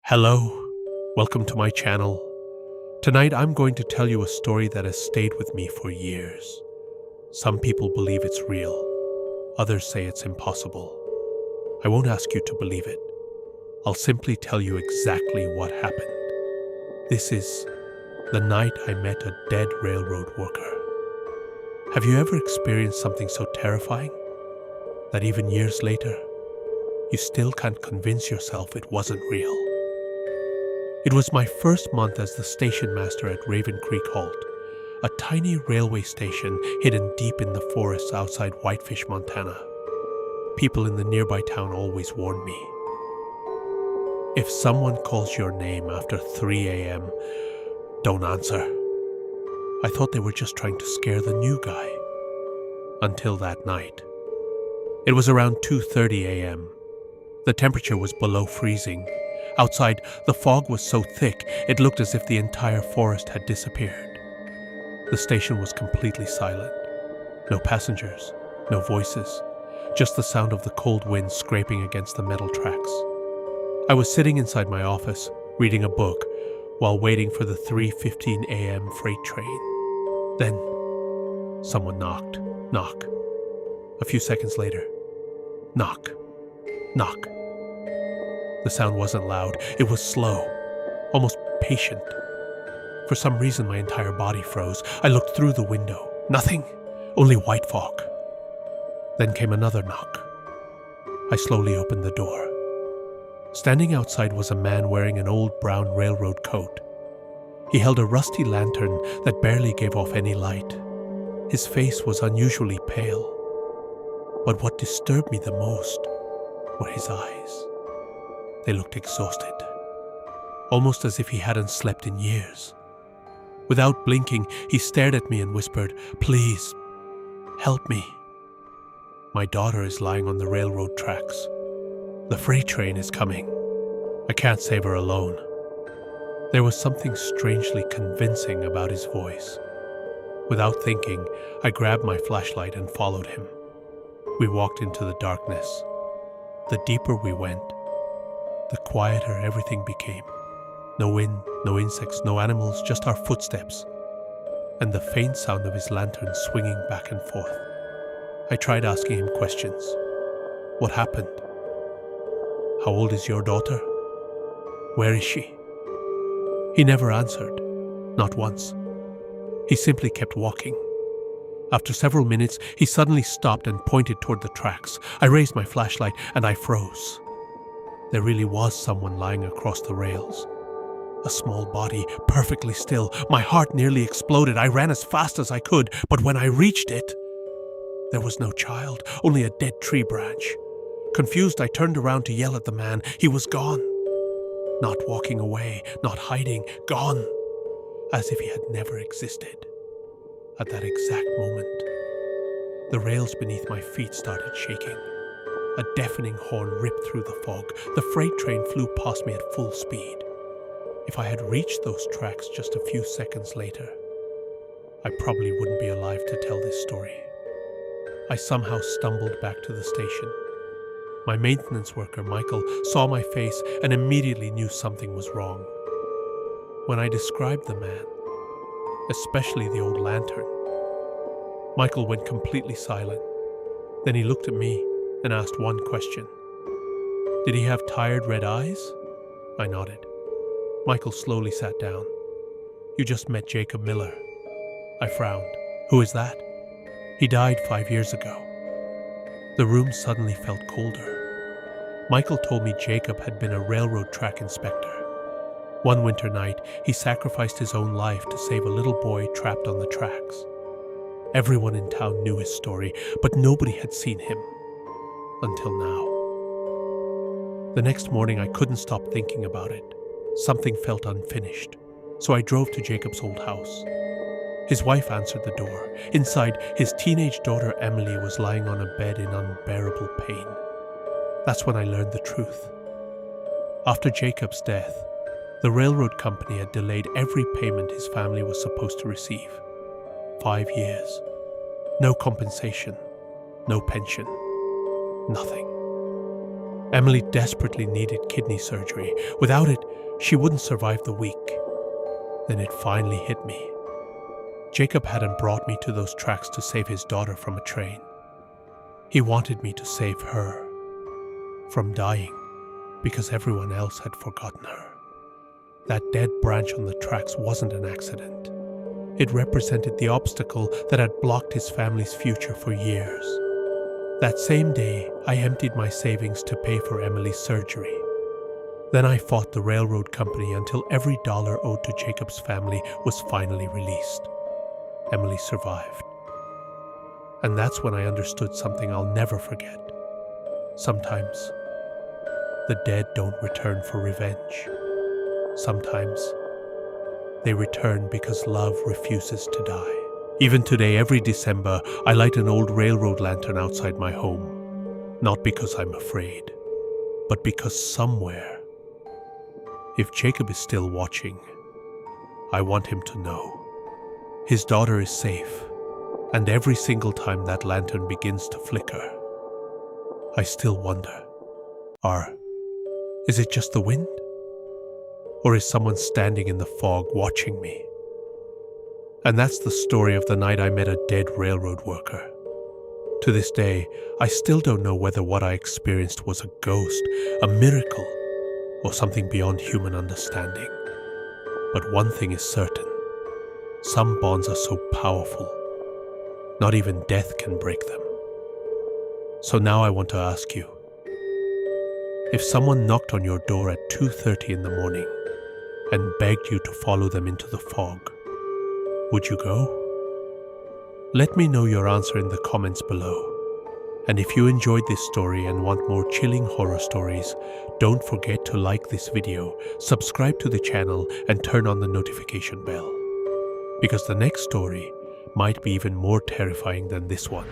Hello, welcome to my channel. Tonight I'm going to tell you a story that has stayed with me for years. Some people believe it's real, others say it's impossible. I won't ask you to believe it. I'll simply tell you exactly what happened. This is the night I met a dead railroad worker. Have you ever experienced something so terrifying that even years later, you still can't convince yourself it wasn't real? It was my first month as the station master at Raven Creek Halt, a tiny railway station hidden deep in the forests outside Whitefish, Montana. People in the nearby town always warned me. If someone calls your name after 3 a.m., don't answer. I thought they were just trying to scare the new guy. Until that night. It was around 2:30 a.m. The temperature was below freezing. Outside, the fog was so thick, it looked as if the entire forest had disappeared. The station was completely silent. No passengers, no voices, just the sound of the cold wind scraping against the metal tracks. I was sitting inside my office, reading a book, while waiting for the 3:15 a.m. freight train. Then, someone knocked. Knock. A few seconds later, knock. Knock. The sound wasn't loud, it was slow, almost patient. For some reason, my entire body froze. I looked through the window. Nothing, only white fog. Then came another knock. I slowly opened the door. Standing outside was a man wearing an old brown railroad coat. He held a rusty lantern that barely gave off any light. His face was unusually pale. But what disturbed me the most were his eyes. They looked exhausted, almost as if he hadn't slept in years. Without blinking, he stared at me and whispered, "Please, help me. My daughter is lying on the railroad tracks. The freight train is coming. I can't save her alone." There was something strangely convincing about his voice. Without thinking, I grabbed my flashlight and followed him. We walked into the darkness. The deeper we went, the quieter everything became. No wind, no insects, no animals, just our footsteps, and the faint sound of his lantern swinging back and forth. I tried asking him questions. What happened? How old is your daughter? Where is she? He never answered, not once. He simply kept walking. After several minutes, he suddenly stopped and pointed toward the tracks. I raised my flashlight and I froze. There really was someone lying across the rails. A small body, perfectly still. My heart nearly exploded. I ran as fast as I could, but when I reached it, there was no child, only a dead tree branch. Confused, I turned around to yell at the man. He was gone. Not walking away, not hiding, gone. As if he had never existed. At that exact moment, the rails beneath my feet started shaking. A deafening horn ripped through the fog. The freight train flew past me at full speed. If I had reached those tracks just a few seconds later, I probably wouldn't be alive to tell this story. I somehow stumbled back to the station. My maintenance worker, Michael, saw my face and immediately knew something was wrong. When I described the man, especially the old lantern, Michael went completely silent. Then he looked at me and asked one question. Did he have tired red eyes? I nodded. Michael slowly sat down. You just met Jacob Miller. I frowned. Who is that? He died 5 years ago. The room suddenly felt colder. Michael told me Jacob had been a railroad track inspector. One winter night, he sacrificed his own life to save a little boy trapped on the tracks. Everyone in town knew his story, but nobody had seen him. Until now. The next morning, I couldn't stop thinking about it. Something felt unfinished, so I drove to Jacob's old house. His wife answered the door. Inside, his teenage daughter Emily was lying on a bed in unbearable pain. That's when I learned the truth. After Jacob's death, the railroad company had delayed every payment his family was supposed to receive. 5 years. No compensation, no pension. Nothing. Emily desperately needed kidney surgery. Without it, She wouldn't survive the week. Then it finally hit me. Jacob hadn't brought me to those tracks to save his daughter from a train. He wanted me to save her from dying because everyone else had forgotten her. That dead branch on the tracks wasn't an accident. It represented the obstacle that had blocked his family's future for years. That same day, I emptied my savings to pay for Emily's surgery. Then I fought the railroad company until every dollar owed to Jacob's family was finally released. Emily survived. And that's when I understood something I'll never forget. Sometimes, the dead don't return for revenge. Sometimes, they return because love refuses to die. Even today, every December, I light an old railroad lantern outside my home. Not because I'm afraid, but because somewhere, if Jacob is still watching, I want him to know his daughter is safe. And every single time that lantern begins to flicker, I still wonder, is it just the wind? Or is someone standing in the fog watching me? And that's the story of the night I met a dead railroad worker. To this day, I still don't know whether what I experienced was a ghost, a miracle, or something beyond human understanding. But one thing is certain. Some bonds are so powerful, not even death can break them. So now I want to ask you, if someone knocked on your door at 2:30 in the morning and begged you to follow them into the fog, would you go? Let me know your answer in the comments below. And if you enjoyed this story and want more chilling horror stories, don't forget to like this video, subscribe to the channel, and turn on the notification bell. Because the next story might be even more terrifying than this one.